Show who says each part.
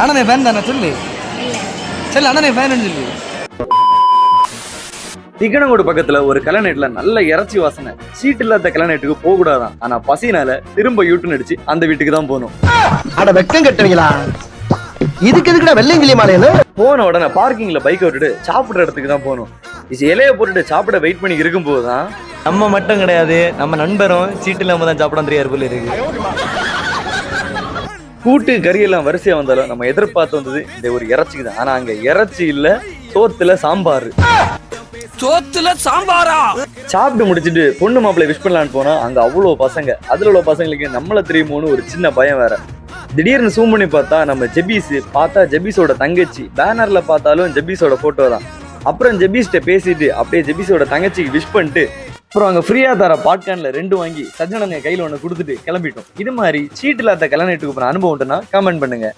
Speaker 1: அண்ணனே ஃபேன் தானே சொல்லு. சரி அண்ணனே ஃபேன் சொல்லு.
Speaker 2: திகனங்கோடு பக்கத்துல ஒரு கிளநேட்ல நல்ல இறைச்சி வாசனை. சீட் இல்லாத கிளநேட்டுக்கு போக கூடாதான். ஆனா பசினால திரும்ப யூட்டன் அடிச்சு அந்த வீட்டுக்கு தான் போகணும்.
Speaker 3: அட வெக்கம் கட்டுவீங்களா? இதுக்கு எதுக்குடா வெள்ளையங்கிளி மாலையில
Speaker 2: போன உடனே பார்க்கிங்ல பைக் விட்டுட்டு சாப்பிடுற இடத்துக்கு தான் போகணும். இலைய போட்டுட்டு சாப்பிட வெயிட் பண்ணி இருக்கும் போதுதான்
Speaker 1: நம்ம மட்டும் கிடையாது, நம்ம நண்பரும் சீட்டு இல்லாம தான் சாப்பிட தெரியாது போல இருக்கு.
Speaker 2: கூட்டு கறி எல்லாம் வரிசையா வந்தாலும் நம்ம எதிர்பார்த்து வந்தது இந்த ஒரு இறைச்சிக்கு தான். ஆனா அங்க இறைச்சி இல்ல, சோத்துல சாம்பார்.
Speaker 1: சோத்துல சாம்பாரா?
Speaker 2: சாப்பிட்டு முடிச்சுட்டு பொண்ணு மாப்பிள்ளை விஷ் பண்ணலான்னு போனா அங்க அவ்வளோ பசங்க. அதுல உள்ள பசங்களுக்கு நம்மள தெரியுமோன்னு ஒரு சின்ன பயம் வேற. திடீர்னு ஜூம் பண்ணி பார்த்தா நம்ம ஜெபீஸ், பார்த்தா ஜெபீஸோட தங்கச்சி. பேனர்ல பார்த்தாலும் ஜெபீஸோட போட்டோ தான். அப்புறம் ஜெபீஸ்ட பேசிட்டு அப்படியே ஜெபீஸோட தங்கச்சிக்கு விஷ் பண்ணிட்டு அப்புறம் அங்க ஃப்ரீயா தர பாட்கான்ல 2 வாங்கி சஜ்ஜனங்க கையில ஒன்று கொடுத்துட்டு கிளம்பிட்டோம். இது மாதிரி சீட் இல்லாத கிளநேட்டுக்கு போன அனுபவம் கமெண்ட் பண்ணுங்க.